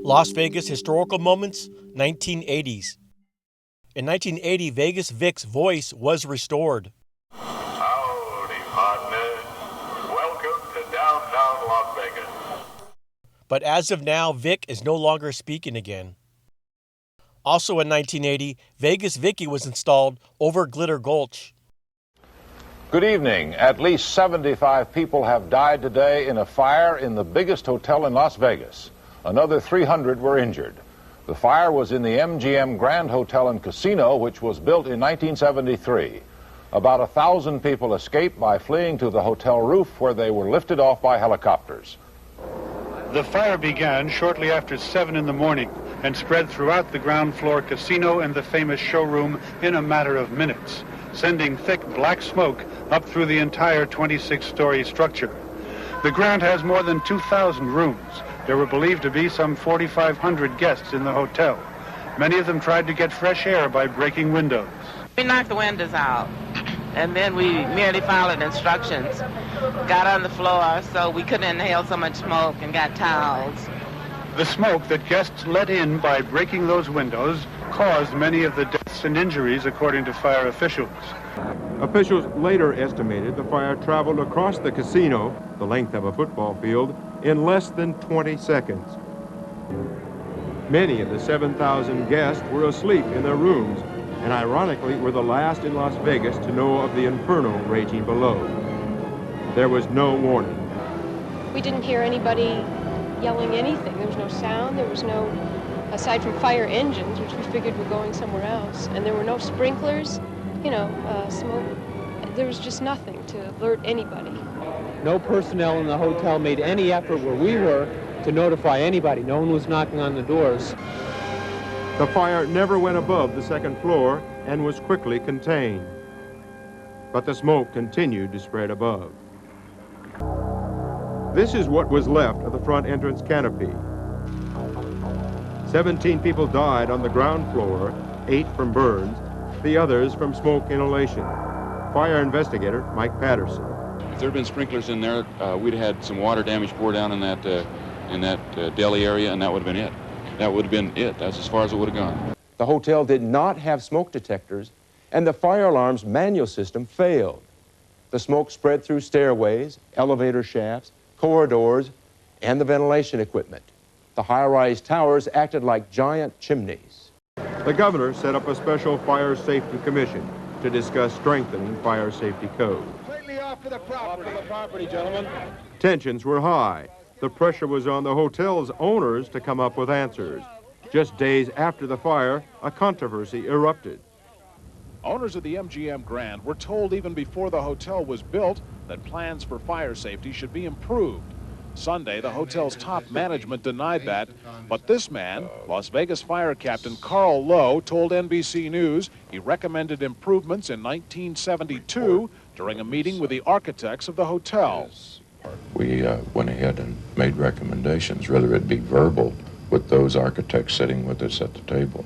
Las Vegas Historical Moments, 1980s. In 1980, Vegas Vic's voice was restored. Howdy, partner. Welcome to downtown Las Vegas. But as of now, Vic is no longer speaking again. Also in 1980, Vegas Vicky was installed over Glitter Gulch. Good evening. At least 75 people have died today in a fire in the biggest hotel in Las Vegas. Another 300 were injured. The fire was in the MGM Grand Hotel and Casino, which was built in 1973. About 1,000 people escaped by fleeing to the hotel roof, where they were lifted off by helicopters. The fire began shortly after 7 in the morning and spread throughout the ground floor casino and the famous showroom in a matter of minutes, sending thick black smoke up through the entire 26-story structure. The Grand has more than 2,000 rooms. There were believed to be some 4,500 guests in the hotel. Many of them tried to get fresh air by breaking windows. We knocked the windows out, and then we merely followed instructions. Got on the floor so we couldn't inhale so much smoke and got towels. The smoke that guests let in by breaking those windows caused many of the deaths and injuries, according to fire officials. Officials later estimated the fire traveled across the casino, the length of a football field, in less than 20 seconds. Many of the 7,000 guests were asleep in their rooms, and ironically were the last in Las Vegas to know of the inferno raging below. There was no warning. We didn't hear anybody yelling anything. There was no sound. There was no, aside from fire engines, which we figured were going somewhere else. And there were no sprinklers, smoke. There was just nothing to alert anybody. No personnel in the hotel made any effort where we were to notify anybody. No one was knocking on the doors. The fire never went above the second floor and was quickly contained. But the smoke continued to spread above. This is what was left of the front entrance canopy. 17 people died on the ground floor, 8 from burns, the others from smoke inhalation. Fire investigator Mike Patterson. If there had been sprinklers in there, we'd have had some water damage pour down in that deli area, and that would have been it. That would have been it. That's as far as it would have gone. The hotel did not have smoke detectors, and the fire alarm's manual system failed. The smoke spread through stairways, elevator shafts, corridors, and the ventilation equipment. The high-rise towers acted like giant chimneys. The governor set up a special fire safety commission to discuss strengthening fire safety code. Completely off to the property. Off to the property, gentlemen. Tensions were high. The pressure was on the hotel's owners to come up with answers. Just days after the fire, a controversy erupted. Owners of the MGM Grand were told even before the hotel was built that plans for fire safety should be improved. Sunday, the hotel's top management denied that, but this man, Las Vegas Fire Captain Carl Lowe, told NBC News he recommended improvements in 1972 during a meeting with the architects of the hotel. We went ahead and made recommendations, whether it be verbal with those architects sitting with us at the table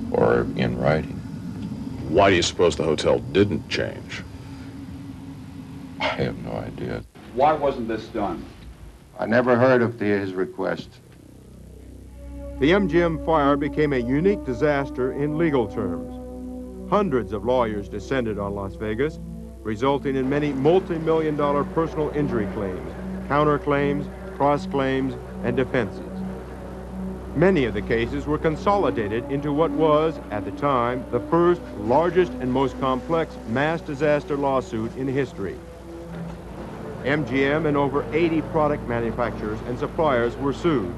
or in writing. Why do you suppose the hotel didn't change? I have no idea. Why wasn't this done? I never heard of his request. The MGM fire became a unique disaster in legal terms. Hundreds of lawyers descended on Las Vegas, resulting in many multi-million-dollar personal injury claims, counterclaims, cross-claims, and defenses. Many of the cases were consolidated into what was, at the time, the first, largest, and most complex mass disaster lawsuit in history. MGM and over 80 product manufacturers and suppliers were sued.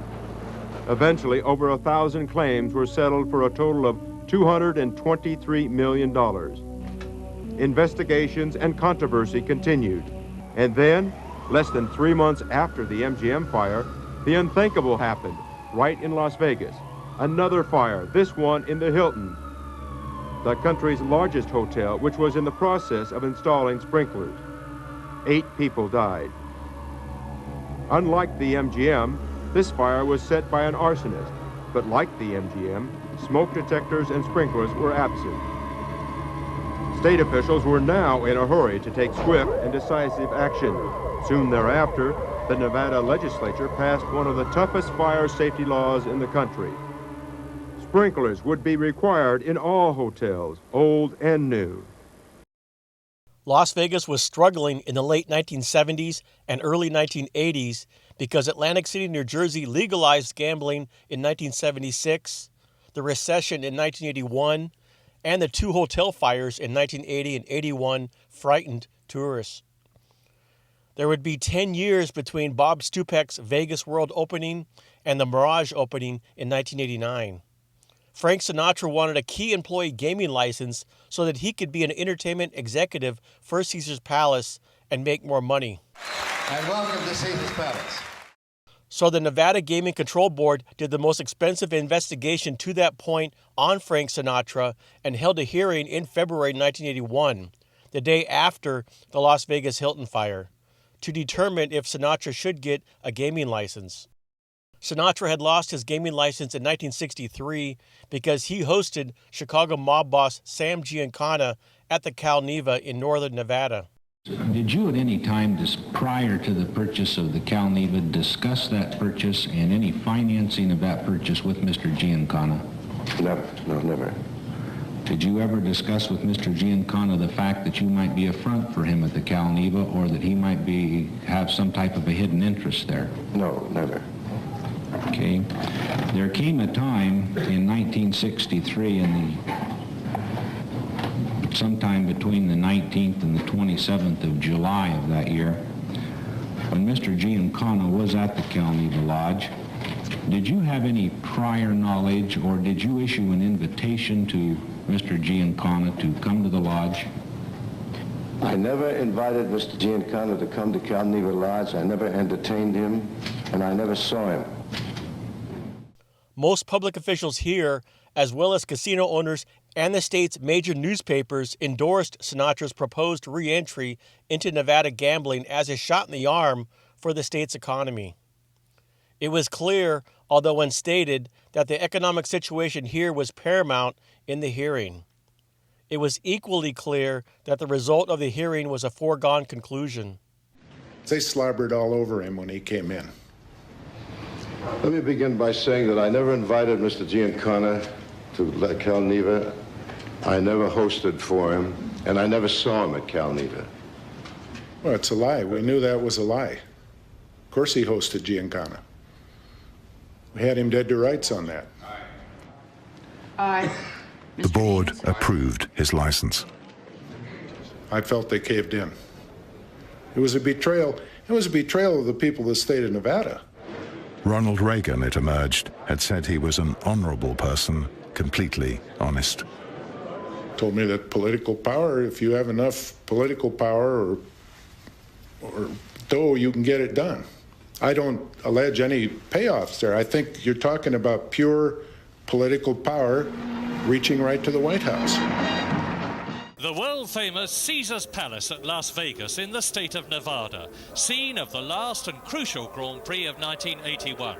Eventually, over 1,000 claims were settled for a total of $223 million. Investigations and controversy continued. And then, less than 3 months after the MGM fire, the unthinkable happened, right in Las Vegas. Another fire, this one in the Hilton, the country's largest hotel, which was in the process of installing sprinklers. 8 people died. Unlike the MGM, this fire was set by an arsonist, but like the MGM, smoke detectors and sprinklers were absent. State officials were now in a hurry to take swift and decisive action. Soon thereafter, the Nevada legislature passed one of the toughest fire safety laws in the country. Sprinklers would be required in all hotels, old and new. Las Vegas was struggling in the late 1970s and early 1980s because Atlantic City, New Jersey legalized gambling in 1976, the recession in 1981, and the two hotel fires in 1980 and 81 frightened tourists. There would be 10 years between Bob Stupek's Vegas World opening and the Mirage opening in 1989. Frank Sinatra wanted a key employee gaming license so that he could be an entertainment executive for Caesars Palace and make more money. And welcome to Caesars Palace. So the Nevada Gaming Control Board did the most expensive investigation to that point on Frank Sinatra and held a hearing in February 1981, the day after the Las Vegas Hilton fire, to determine if Sinatra should get a gaming license. Sinatra had lost his gaming license in 1963 because he hosted Chicago mob boss Sam Giancana at the Cal Neva in northern Nevada. Did you at any time, prior to the purchase of the Cal Neva, discuss that purchase and any financing of that purchase with Mr. Giancana? Never. Did you ever discuss with Mr. Giancana the fact that you might be a front for him at the Cal Neva, or that he might have some type of a hidden interest there? No, never. Okay. There came a time in 1963, sometime between the 19th and the 27th of July of that year, when Mr. Giancana was at the Cal Neva Lodge. Did you have any prior knowledge, or did you issue an invitation to Mr. Giancana to come to the lodge? I never invited Mr. Giancana to come to Cal Neva Lodge. I never entertained him, and I never saw him. Most public officials here, as well as casino owners and the state's major newspapers, endorsed Sinatra's proposed re-entry into Nevada gambling as a shot in the arm for the state's economy. It was clear, although unstated, that the economic situation here was paramount in the hearing. It was equally clear that the result of the hearing was a foregone conclusion. They slobbered all over him when he came in. Let me begin by saying that I never invited Mr. Giancana to Cal Neva. I never hosted for him, and I never saw him at Cal Neva. Well, it's a lie. We knew that was a lie. Of course he hosted Giancana. We had him dead to rights on that. Aye. The board approved his license. I felt they caved in. It was a betrayal. It was a betrayal of the people of the state of Nevada. Ronald Reagan, it emerged, had said he was an honorable person, completely honest. Told me that political power, if you have enough political power or dough, you can get it done. I don't allege any payoffs there. I think you're talking about pure political power reaching right to the White House. The world-famous Caesars Palace at Las Vegas in the state of Nevada, scene of the last and crucial Grand Prix of 1981.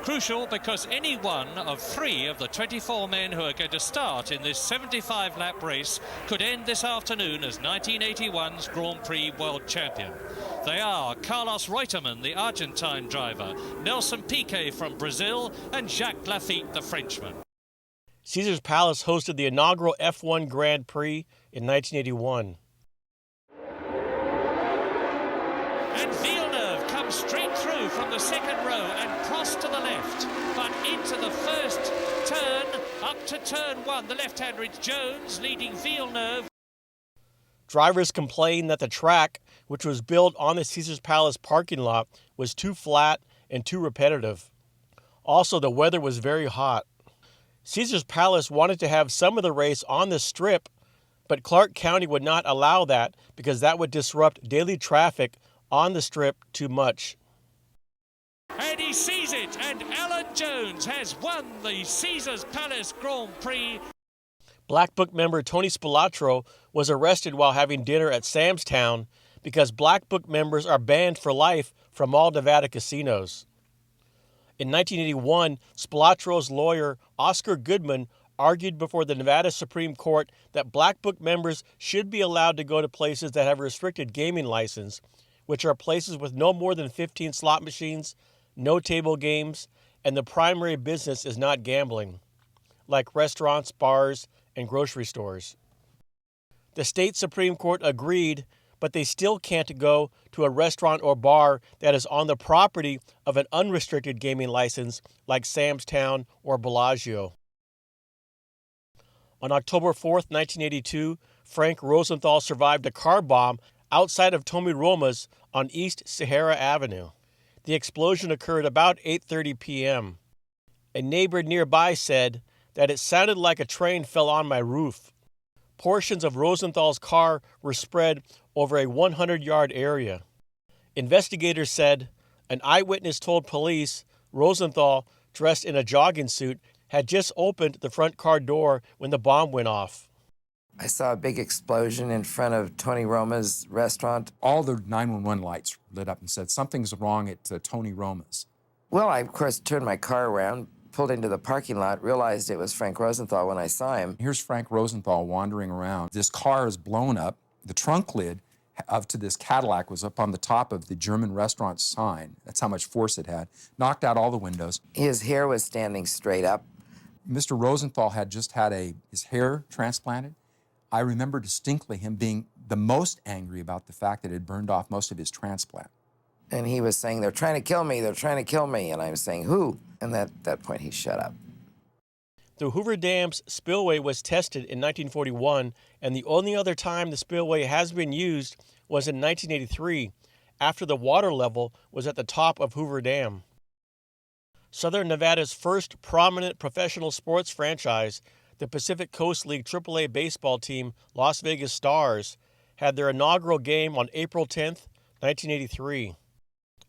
Crucial because any one of 3 of the 24 men who are going to start in this 75-lap race could end this afternoon as 1981's Grand Prix world champion. They are Carlos Reutemann, the Argentine driver, Nelson Piquet from Brazil, and Jacques Lafitte, the Frenchman. Caesars Palace hosted the inaugural F1 Grand Prix in 1981. And Villeneuve comes straight through from the second row and crossed to the left, but into the first turn, up to turn 1. The left-hander, it's Jones leading Villeneuve. Drivers complained that the track, which was built on the Caesars Palace parking lot, was too flat and too repetitive. Also, the weather was very hot. Caesars Palace wanted to have some of the race on the Strip, but Clark County would not allow that because that would disrupt daily traffic on the Strip too much. And he sees it, and Alan Jones has won the Caesars Palace Grand Prix. Black Book member Tony Spilatro was arrested while having dinner at Sam's Town because Black Book members are banned for life from all Nevada casinos. In 1981, Spilatro's lawyer, Oscar Goodman, argued before the Nevada Supreme Court that Black Book members should be allowed to go to places that have a restricted gaming license, which are places with no more than 15 slot machines, no table games, and the primary business is not gambling, like restaurants, bars, and grocery stores. The state Supreme Court agreed, but they still can't go to a restaurant or bar that is on the property of an unrestricted gaming license like Sam's Town or Bellagio. On October 4, 1982, Frank Rosenthal survived a car bomb outside of Tommy Roma's on East Sahara Avenue. The explosion occurred about 8:30 p.m. A neighbor nearby said that it sounded like a train fell on my roof. Portions of Rosenthal's car were spread over a 100-yard area. Investigators said an eyewitness told police Rosenthal, dressed in a jogging suit, had just opened the front car door when the bomb went off. I saw a big explosion in front of Tony Roma's restaurant. All the 911 lights lit up and said, something's wrong at Tony Roma's. Well, I, of course, turned my car around, pulled into the parking lot, realized it was Frank Rosenthal when I saw him. Here's Frank Rosenthal wandering around. This car is blown up. The trunk lid to this Cadillac was up on the top of the German restaurant sign. That's how much force it had. Knocked out all the windows. His hair was standing straight up. Mr. Rosenthal had just had his hair transplanted. I remember distinctly him being the most angry about the fact that it burned off most of his transplant. And he was saying, they're trying to kill me, they're trying to kill me. And I was saying, who? And at that point, he shut up. The Hoover Dam's spillway was tested in 1941, and the only other time the spillway has been used was in 1983, after the water level was at the top of Hoover Dam. Southern Nevada's first prominent professional sports franchise, the Pacific Coast League AAA baseball team Las Vegas Stars, had their inaugural game on April 10, 1983.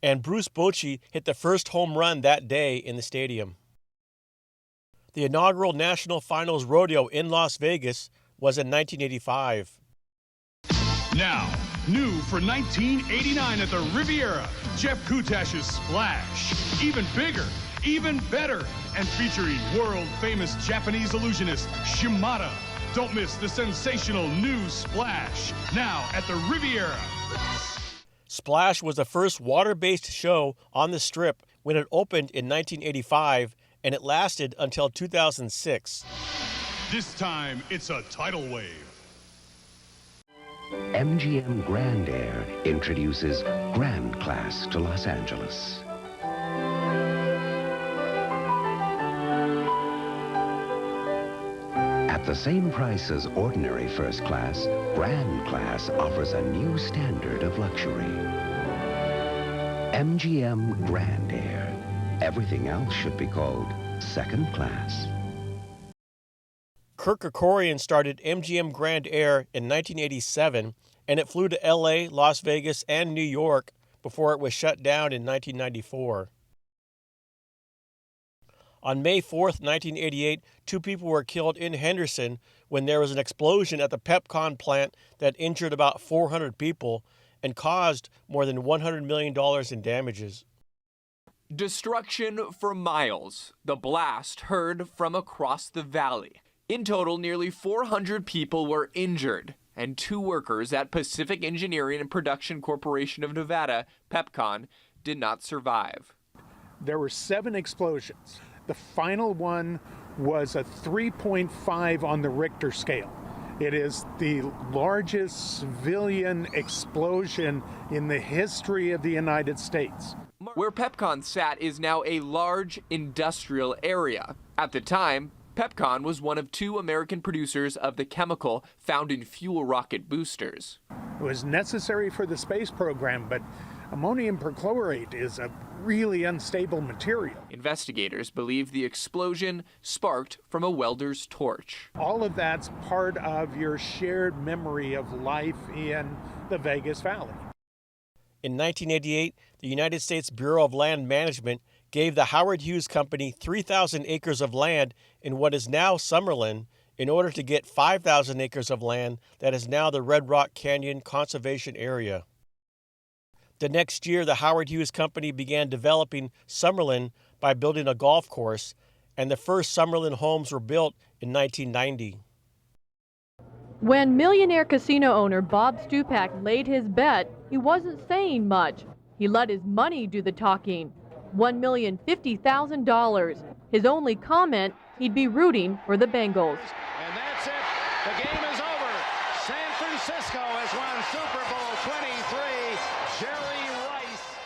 And Bruce Bochy hit the first home run that day in the stadium. The inaugural National Finals Rodeo in Las Vegas was in 1985. Now, new for 1989 at the Riviera, Jeff Kutash's Splash. Even bigger, even better, and featuring world-famous Japanese illusionist Shimada. Don't miss the sensational new Splash, now at the Riviera. Splash was the first water-based show on the Strip when it opened in 1985, and it lasted until 2006. This time, it's a tidal wave. MGM Grand Air introduces Grand Class to Los Angeles. At the same price as ordinary first class, Grand Class offers a new standard of luxury. MGM Grand Air. Everything else should be called second class. Kirk Kerkorian started MGM Grand Air in 1987, and it flew to LA, Las Vegas, and New York before it was shut down in 1994. On May 4, 1988, 2 people were killed in Henderson when there was an explosion at the Pepcon plant that injured about 400 people and caused more than $100 million in damages. Destruction for miles. The blast heard from across the valley. In total, nearly 400 people were injured, and 2 workers at Pacific Engineering and Production Corporation of Nevada, Pepcon, did not survive. There were 7 explosions. The final one was a 3.5 on the Richter scale. It is the largest civilian explosion in the history of the United States. Where Pepcon sat is now a large industrial area. At the time, Pepcon was one of 2 American producers of the chemical found in fuel rocket boosters. It was necessary for the space program, but ammonium perchlorate is a really unstable material. Investigators believe the explosion sparked from a welder's torch. All of that's part of your shared memory of life in the Vegas Valley. In 1988, the United States Bureau of Land Management gave the Howard Hughes Company 3,000 acres of land in what is now Summerlin in order to get 5,000 acres of land that is now the Red Rock Canyon Conservation Area. The next year, the Howard Hughes Company began developing Summerlin by building a golf course, and the first Summerlin homes were built in 1990. When millionaire casino owner Bob Stupak laid his bet, he wasn't saying much. He let his money do the talking. $1,050,000. His only comment, he'd be rooting for the Bengals. And that's it. The game is over. San Francisco has won Super Bowl 23. Jerry Rice.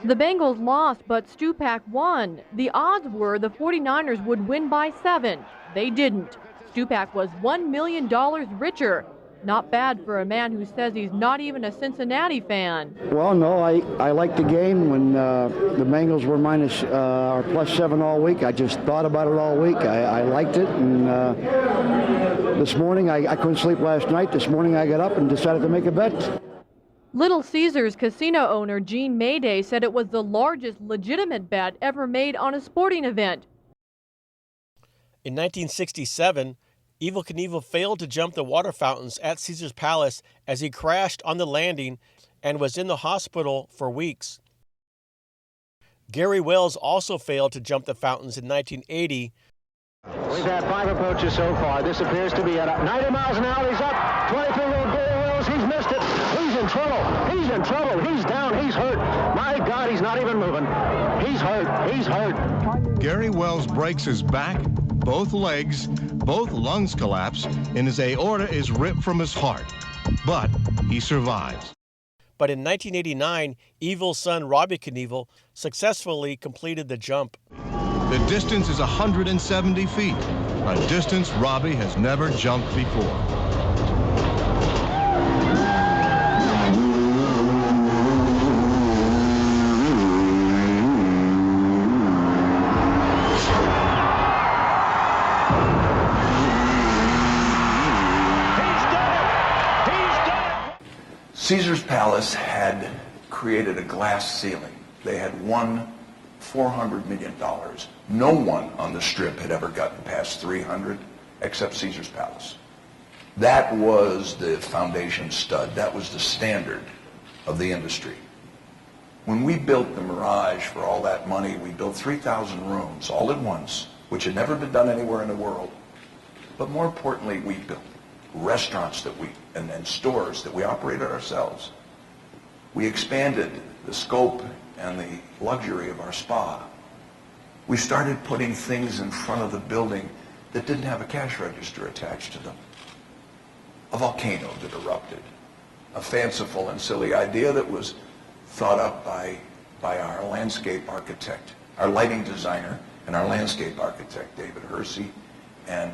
The Bengals lost, but Stupak won. The odds were the 49ers would win by 7. They didn't. Stupak was $1 million richer. Not bad for a man who says he's not even a Cincinnati fan. Well, no, I liked the game when the Bengals were minus or +7 all week. I just thought about it all week. I liked it, and this morning I couldn't sleep last night. This morning I got up and decided to make a bet. Little Caesars casino owner Gene Mayday said it was the largest legitimate bet ever made on a sporting event. In 1967, Evel Knievel failed to jump the water fountains at Caesar's Palace as he crashed on the landing and was in the hospital for weeks. Gary Wells also failed to jump the fountains in 1980. We've had 5 approaches so far. This appears to be at 90 miles an hour. He's up. 23-year-old Gary Wells. He's missed it. He's in trouble. He's in trouble. He's down. He's hurt. My God, he's not even moving. He's hurt. He's hurt. Gary Wells breaks his back, both legs, both lungs collapse, and his aorta is ripped from his heart. But he survives. But in 1989, Evel's son Robbie Knievel successfully completed the jump. The distance is 170 feet, a distance Robbie has never jumped before. Caesar's Palace had created a glass ceiling. They had won $400 million. No one on the Strip had ever gotten past 300 except Caesar's Palace. That was the foundation stud. That was the standard of the industry. When we built the Mirage for all that money, we built 3,000 rooms all at once, which had never been done anywhere in the world. But more importantly, we built restaurants and stores that we operated ourselves. We expanded the scope and the luxury of our spa. We started putting things in front of the building that didn't have a cash register attached to them. A volcano that erupted, a fanciful and silly idea that was thought up by our landscape architect, our lighting designer, and our landscape architect, David Hersey, and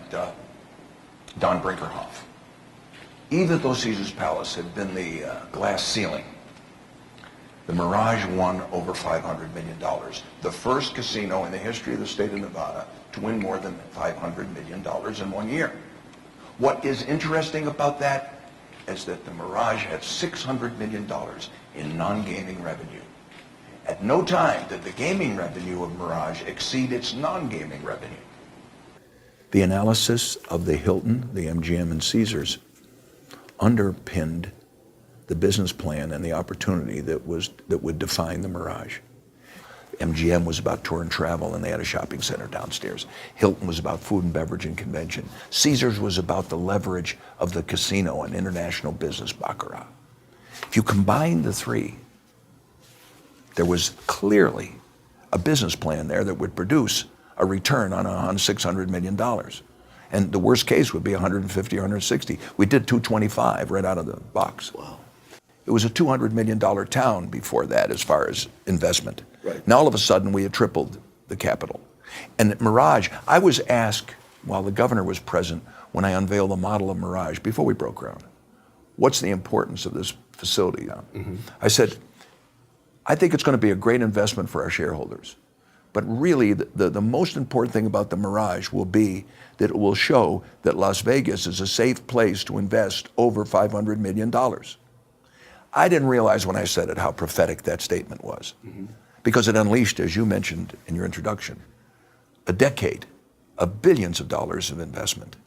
Don Brinkerhoff. Even though Caesar's Palace had been the glass ceiling, the Mirage won over $500 million. The first casino in the history of the state of Nevada to win more than $500 million in 1 year. What is interesting about that is that the Mirage had $600 million in non-gaming revenue. At no time did the gaming revenue of Mirage exceed its non-gaming revenue. The analysis of the Hilton, the MGM, and Caesars underpinned the business plan and the opportunity that would define the Mirage. MGM was about tour and travel, and they had a shopping center downstairs. Hilton was about food and beverage and convention. Caesars was about the leverage of the casino and international business baccarat. If you combine the three, there was clearly a business plan there that would produce a return on $600 million. And the worst case would be 150 or 160. We did 225 right out of the box. Wow. It was a $200 million town before that as far as investment. Right. Now all of a sudden we had tripled the capital. And at Mirage, I was asked while the governor was present when I unveiled the model of Mirage before we broke ground, what's the importance of this facility now? Mm-hmm. I said, I think it's going to be a great investment for our shareholders. But really, the most important thing about the Mirage will be that it will show that Las Vegas is a safe place to invest over $500 million. I didn't realize when I said it how prophetic that statement was. Mm-hmm. Because it unleashed, as you mentioned in your introduction, a decade of billions of dollars of investment.